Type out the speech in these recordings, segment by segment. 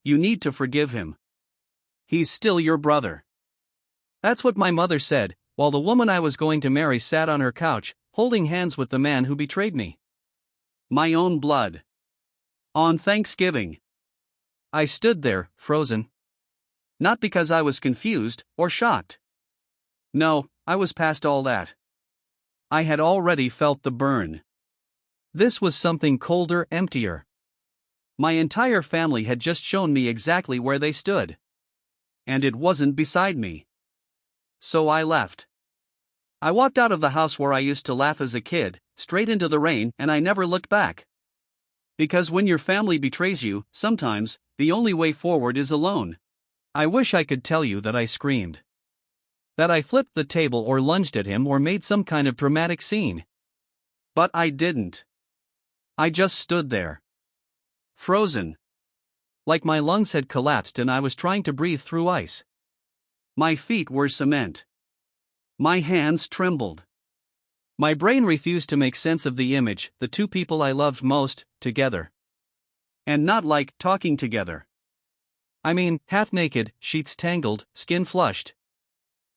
You need to forgive him. He's still your brother. That's what my mother said, while the woman I was going to marry sat on her couch, holding hands with the man who betrayed me. My own blood. On Thanksgiving. I stood there, frozen. Not because I was confused or shocked. No, I was past all that. I had already felt the burn. This was something colder, emptier. My entire family had just shown me exactly where they stood. And it wasn't beside me. So I left. I walked out of the house where I used to laugh as a kid, straight into the rain, and I never looked back. Because when your family betrays you, sometimes, the only way forward is alone. I wish I could tell you that I screamed. That I flipped the table or lunged at him or made some kind of dramatic scene. But I didn't. I just stood there. Frozen. Like my lungs had collapsed and I was trying to breathe through ice. My feet were cement. My hands trembled. My brain refused to make sense of the image, the two people I loved most, together. And not like talking together. I mean, half naked, sheets tangled, skin flushed.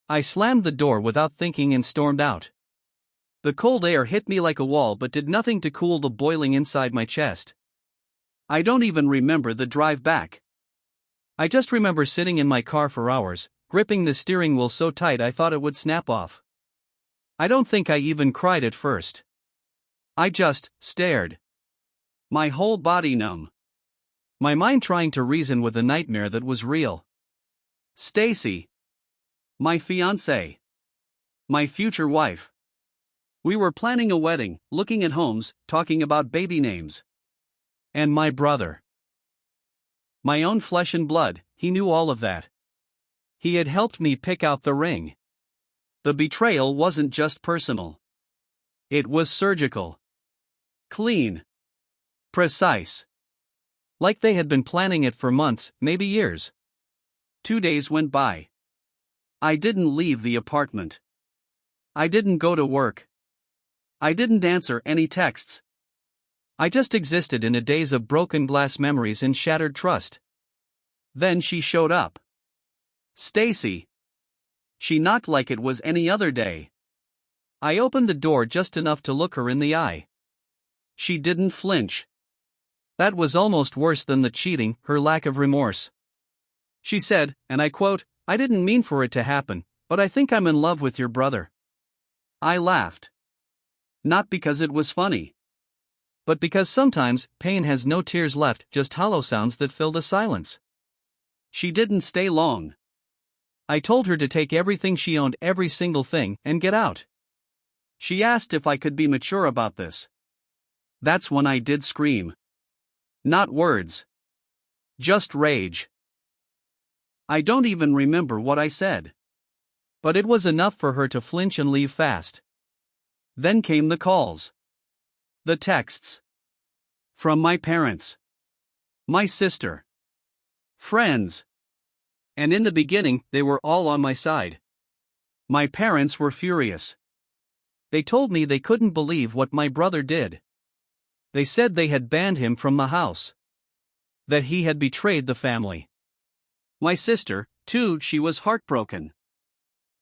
I slammed the door without thinking and stormed out. The cold air hit me like a wall but did nothing to cool the boiling inside my chest. I don't even remember the drive back. I just remember sitting in my car for hours, gripping the steering wheel so tight I thought it would snap off. I don't think I even cried at first. I just stared. My whole body numb. My mind trying to reason with a nightmare that was real. Stacy. My fiancée. My future wife. We were planning a wedding, looking at homes, talking about baby names. And my brother. My own flesh and blood, he knew all of that. He had helped me pick out the ring. The betrayal wasn't just personal. It was surgical. Clean. Precise. Like they had been planning it for months, maybe years. 2 days went by. I didn't leave the apartment. I didn't go to work. I didn't answer any texts. I just existed in a daze of broken glass memories and shattered trust. Then she showed up. Stacy. She knocked like it was any other day. I opened the door just enough to look her in the eye. She didn't flinch. That was almost worse than the cheating, her lack of remorse. She said, and I quote, "I didn't mean for it to happen, but I think I'm in love with your brother." I laughed. Not because it was funny. But because sometimes, pain has no tears left, just hollow sounds that fill the silence. She didn't stay long. I told her to take everything she owned, every single thing, and get out. She asked if I could be mature about this. That's when I did scream. Not words. Just rage. I don't even remember what I said. But it was enough for her to flinch and leave fast. Then came the calls. The texts. From my parents. My sister. Friends. And in the beginning, they were all on my side. My parents were furious. They told me they couldn't believe what my brother did. They said they had banned him from the house. That he had betrayed the family. My sister, too, she was heartbroken.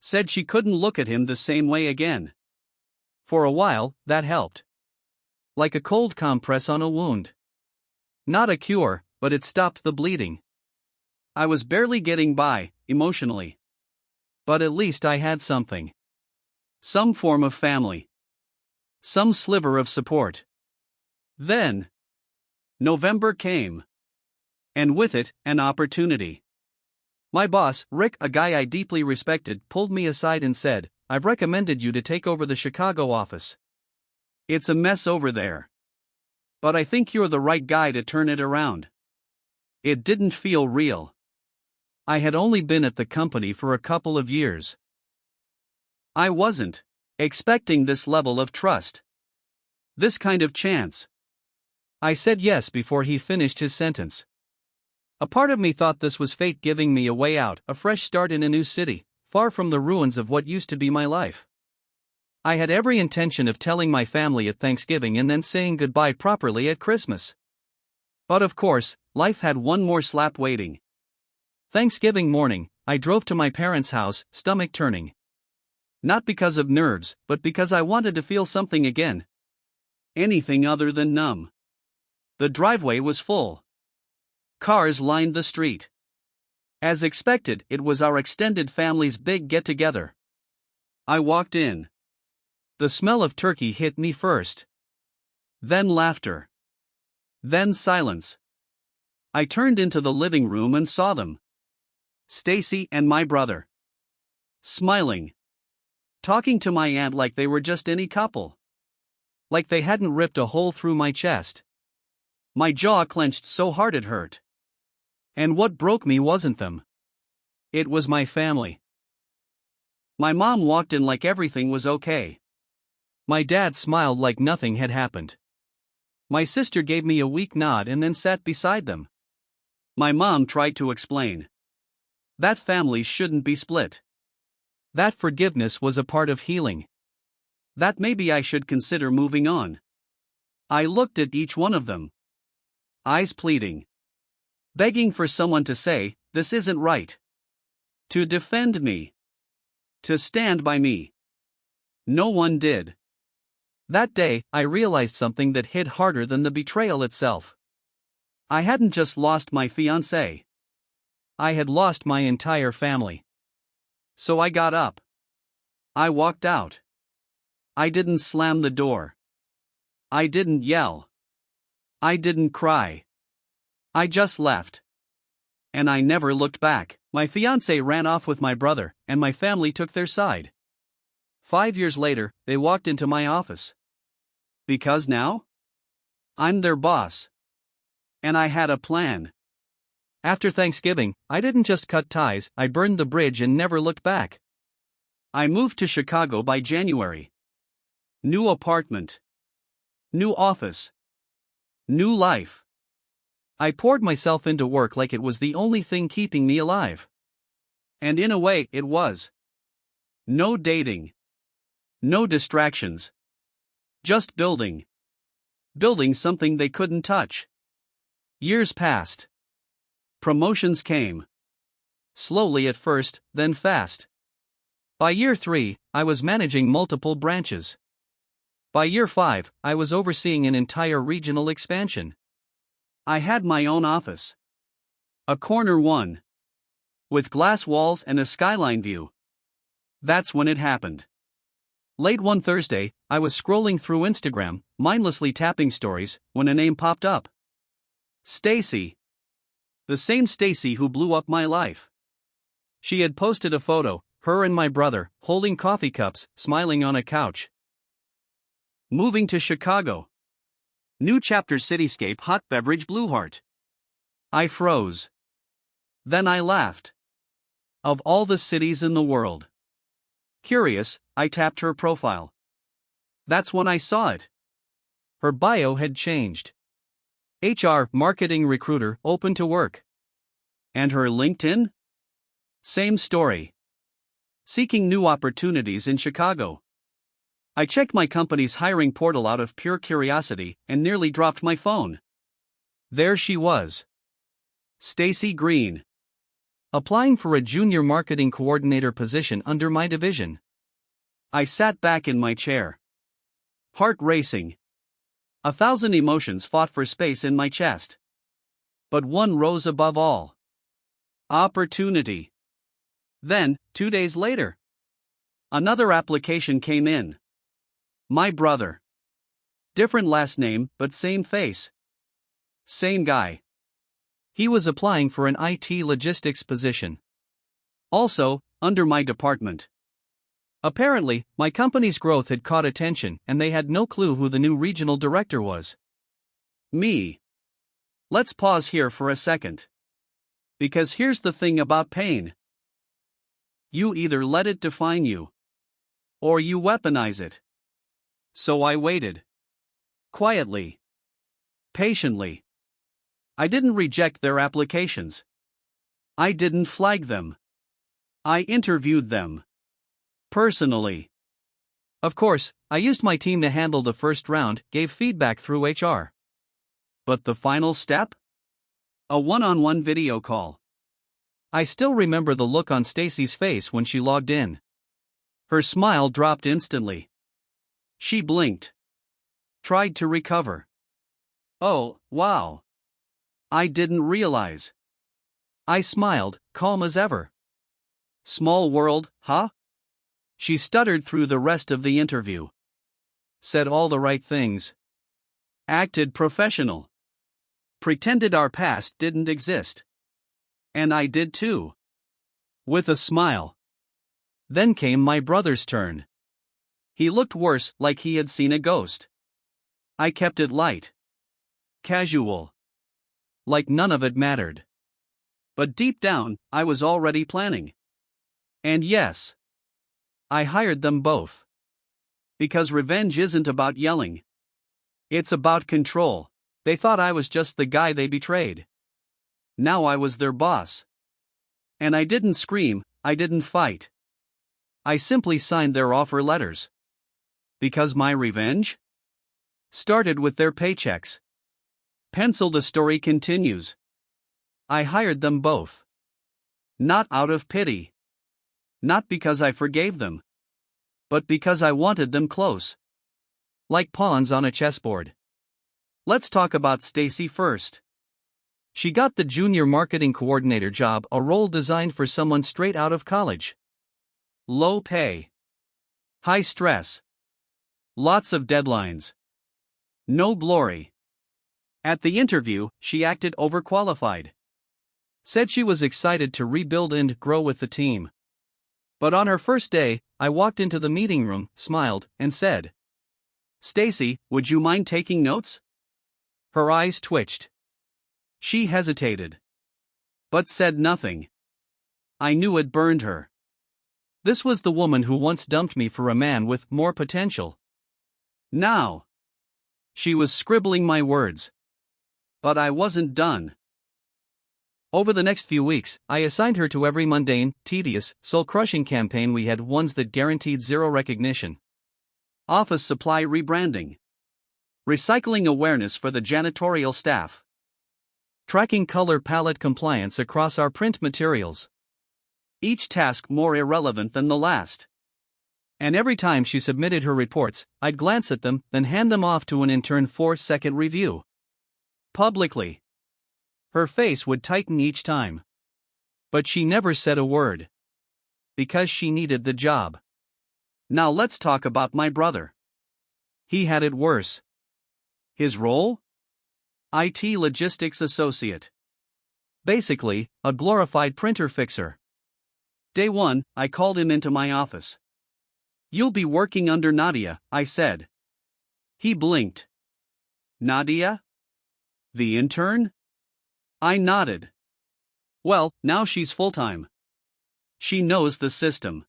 Said she couldn't look at him the same way again. For a while, that helped. Like a cold compress on a wound. Not a cure, but it stopped the bleeding. I was barely getting by, emotionally. But at least I had something. Some form of family. Some sliver of support. Then, November came. And with it, an opportunity. My boss, Rick, a guy I deeply respected, pulled me aside and said, "I've recommended you to take over the Chicago office. It's a mess over there. But I think you're the right guy to turn it around." It didn't feel real. I had only been at the company for a couple of years. I wasn't expecting this level of trust. This kind of chance. I said yes before he finished his sentence. A part of me thought this was fate giving me a way out, a fresh start in a new city, far from the ruins of what used to be my life. I had every intention of telling my family at Thanksgiving and then saying goodbye properly at Christmas. But of course, life had one more slap waiting. Thanksgiving morning, I drove to my parents' house, stomach turning. Not because of nerves, but because I wanted to feel something again. Anything other than numb. The driveway was full. Cars lined the street. As expected, it was our extended family's big get-together. I walked in. The smell of turkey hit me first. Then laughter. Then silence. I turned into the living room and saw them. Stacy and my brother. Smiling. Talking to my aunt like they were just any couple. Like they hadn't ripped a hole through my chest. My jaw clenched so hard it hurt. And what broke me wasn't them. It was my family. My mom walked in like everything was okay. My dad smiled like nothing had happened. My sister gave me a weak nod and then sat beside them. My mom tried to explain that families shouldn't be split. That forgiveness was a part of healing. That maybe I should consider moving on. I looked at each one of them. Eyes pleading. Begging for someone to say, this isn't right. To defend me. To stand by me. No one did. That day, I realized something that hit harder than the betrayal itself. I hadn't just lost my fiancée. I had lost my entire family. So I got up. I walked out. I didn't slam the door. I didn't yell. I didn't cry. I just left. And I never looked back. My fiancé ran off with my brother, and my family took their side. 5 years later, they walked into my office. Because now? I'm their boss. And I had a plan. After Thanksgiving, I didn't just cut ties, I burned the bridge and never looked back. I moved to Chicago by January. New apartment. New office. New life. I poured myself into work like it was the only thing keeping me alive. And in a way, it was. No dating. No distractions. Just building. Building something they couldn't touch. Years passed. Promotions came. Slowly at first, then fast. By year 3, I was managing multiple branches. By year 5, I was overseeing an entire regional expansion. I had my own office. A corner one. With glass walls and a skyline view. That's when it happened. Late one Thursday, I was scrolling through Instagram, mindlessly tapping stories, when a name popped up. Stacy. The same Stacy who blew up my life. She had posted a photo, her and my brother, holding coffee cups, smiling on a couch. Moving to Chicago. New chapter cityscape hot beverage blue heart. I froze. Then I laughed. Of all the cities in the world. Curious, I tapped her profile. That's when I saw it. Her bio had changed. HR, marketing recruiter, open to work. And her LinkedIn? Same story. Seeking new opportunities in Chicago. I checked my company's hiring portal out of pure curiosity and nearly dropped my phone. There she was. Stacy Green. Applying for a junior marketing coordinator position under my division. I sat back in my chair. Heart racing. 1,000 emotions fought for space in my chest. But one rose above all. Opportunity. Then, 2 days later, another application came in. My brother. Different last name, but same face. Same guy. He was applying for an IT logistics position. Also, under my department. Apparently, my company's growth had caught attention and they had no clue who the new regional director was. Me. Let's pause here for a second. Because here's the thing about pain. You either let it define you, or you weaponize it. So I waited. Quietly. Patiently. I didn't reject their applications. I didn't flag them. I interviewed them. Personally. Of course, I used my team to handle the first round, gave feedback through HR. But the final step? A one-on-one video call. I still remember the look on Stacy's face when she logged in. Her smile dropped instantly. She blinked. Tried to recover. Oh, wow. I didn't realize. I smiled, calm as ever. Small world, huh? She stuttered through the rest of the interview. Said all the right things. Acted professional. Pretended our past didn't exist. And I did too. With a smile. Then came my brother's turn. He looked worse, like he had seen a ghost. I kept it light. Casual. Like none of it mattered. But deep down, I was already planning. And yes, I hired them both. Because revenge isn't about yelling. It's about control. They thought I was just the guy they betrayed. Now I was their boss. And I didn't scream, I didn't fight. I simply signed their offer letters. Because my revenge started with their paychecks. Pencil, the story continues. I hired them both. Not out of pity. Not because I forgave them. But because I wanted them close. Like pawns on a chessboard. Let's talk about Stacy first. She got the junior marketing coordinator job, a role designed for someone straight out of college. Low pay. High stress. Lots of deadlines. No glory. At the interview, she acted overqualified. Said she was excited to rebuild and grow with the team. But on her first day, I walked into the meeting room, smiled, and said, "Stacy, would you mind taking notes?" Her eyes twitched. She hesitated. But said nothing. I knew it burned her. This was the woman who once dumped me for a man with more potential. Now, she was scribbling my words. But I wasn't done. Over the next few weeks, I assigned her to every mundane, tedious, soul-crushing campaign we had, ones that guaranteed zero recognition. Office supply rebranding. Recycling awareness for the janitorial staff. Tracking color palette compliance across our print materials. Each task more irrelevant than the last. And every time she submitted her reports, I'd glance at them, then hand them off to an intern for second review. Publicly. Her face would tighten each time. But she never said a word. Because she needed the job. Now let's talk about my brother. He had it worse. His role? IT logistics associate. Basically, a glorified printer fixer. Day one, I called him into my office. "You'll be working under Nadia," I said. He blinked. "Nadia? The intern?" I nodded. "Well, now she's full-time. She knows the system.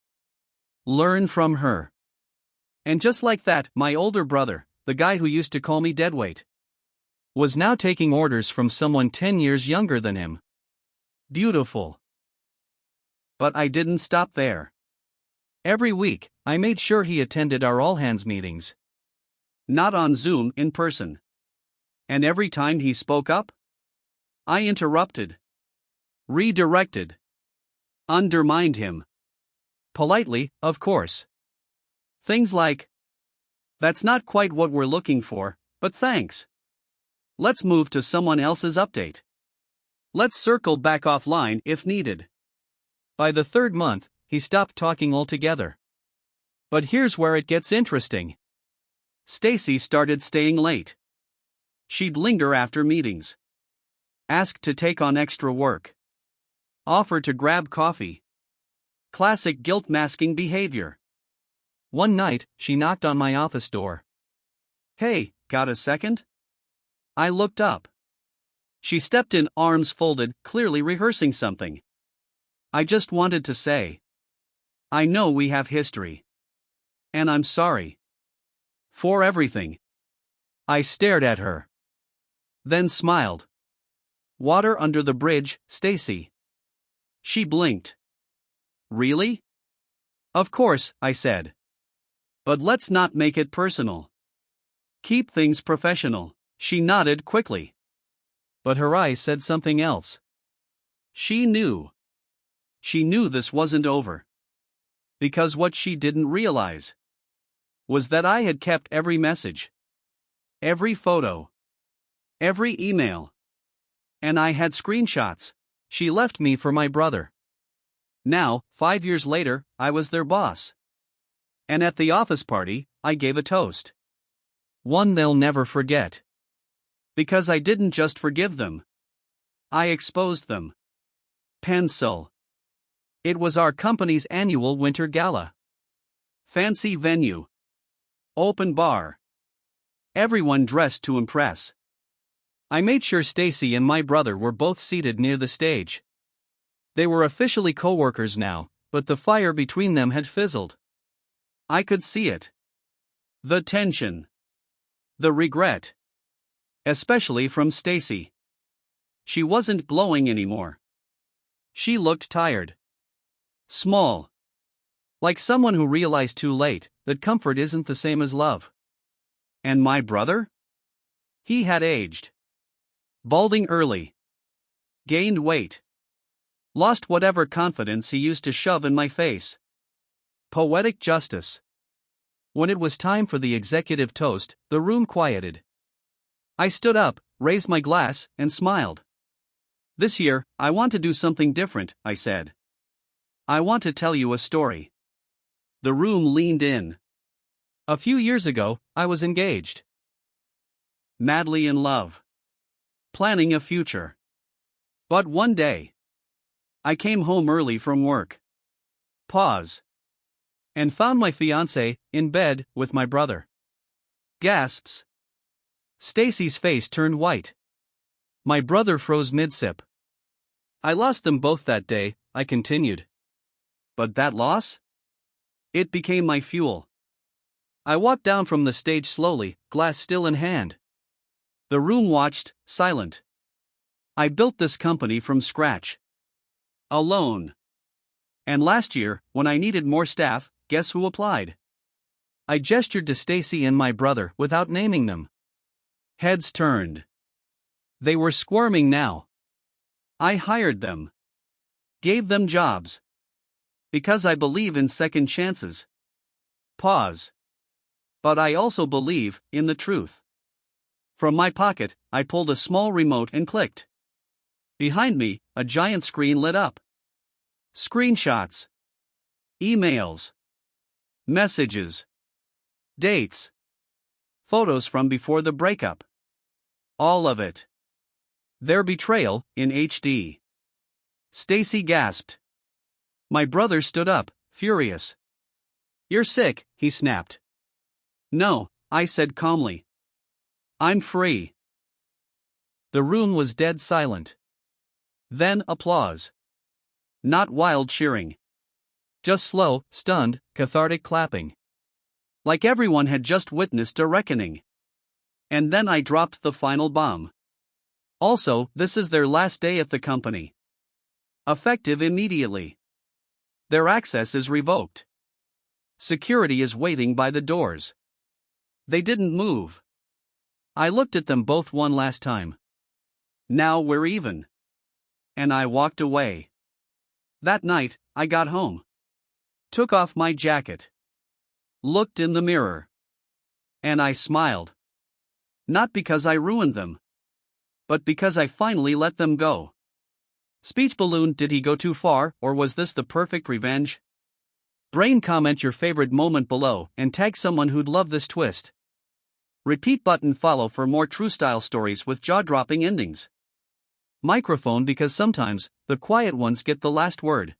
Learn from her." And just like that, my older brother, the guy who used to call me deadweight, was now taking orders from someone 10 years younger than him. Beautiful. But I didn't stop there. Every week, I made sure he attended our all-hands meetings. Not on Zoom, in person. And every time he spoke up, I interrupted. Redirected. Undermined him. Politely, of course. Things like, "That's not quite what we're looking for, but thanks. Let's move to someone else's update. Let's circle back offline if needed." By the third month, he stopped talking altogether. But here's where it gets interesting. Stacy started staying late. She'd linger after meetings. Ask to take on extra work. Offer to grab coffee. Classic guilt-masking behavior. One night, she knocked on my office door. "Hey, got a second?" I looked up. She stepped in, arms folded, clearly rehearsing something. I just wanted to say, "I know we have history. And I'm sorry. For everything." I stared at her. Then smiled. "Water under the bridge, Stacy." She blinked. "Really?" "Of course," I said. "But let's not make it personal. Keep things professional." She nodded quickly. But her eyes said something else. She knew. She knew this wasn't over. Because what she didn't realize was that I had kept every message, every photo, every email. And I had screenshots. She left me for my brother. Now, 5 years later, I was their boss. And at the office party, I gave a toast. One they'll never forget. Because I didn't just forgive them. I exposed them. Pencil. It was our company's annual winter gala. Fancy venue. Open bar. Everyone dressed to impress. I made sure Stacy and my brother were both seated near the stage. They were officially co-workers now, but the fire between them had fizzled. I could see it. The tension. The regret. Especially from Stacy. She wasn't glowing anymore. She looked tired. Small. Like someone who realized too late that comfort isn't the same as love. And my brother? He had aged. Balding early. Gained weight. Lost whatever confidence he used to shove in my face. Poetic justice. When it was time for the executive toast, the room quieted. I stood up, raised my glass, and smiled. This year, I want to do something different, I said. I want to tell you a story. The room leaned in. A few years ago, I was engaged. Madly in love. Planning a future. But one day, I came home early from work. Pause. And found my fiancée in bed with my brother. Gasps. Stacy's face turned white. My brother froze mid-sip. I lost them both that day, I continued. But that loss? It became my fuel. I walked down from the stage slowly, glass still in hand. The room watched, silent. I built this company from scratch. Alone. And last year, when I needed more staff, guess who applied? I gestured to Stacy and my brother without naming them. Heads turned. They were squirming now. I hired them. Gave them jobs. Because I believe in second chances. Pause. But I also believe in the truth. From my pocket, I pulled a small remote and clicked. Behind me, a giant screen lit up. Screenshots. Emails. Messages. Dates. Photos from before the breakup. All of it. Their betrayal, in HD. Stacy gasped. My brother stood up, furious. You're sick, he snapped. No, I said calmly. I'm free. The room was dead silent. Then applause. Not wild cheering. Just slow, stunned, cathartic clapping. Like everyone had just witnessed a reckoning. And then I dropped the final bomb. Also, this is their last day at the company. Effective immediately. Their access is revoked. Security is waiting by the doors. They didn't move. I looked at them both one last time. Now we're even. And I walked away. That night, I got home. Took off my jacket. Looked in the mirror. And I smiled. Not because I ruined them. But because I finally let them go. Speech balloon, did he go too far, or was this the perfect revenge? Brain, comment your favorite moment below and tag someone who'd love this twist. Repeat button, follow for more true style stories with jaw-dropping endings. Microphone, because sometimes the quiet ones get the last word.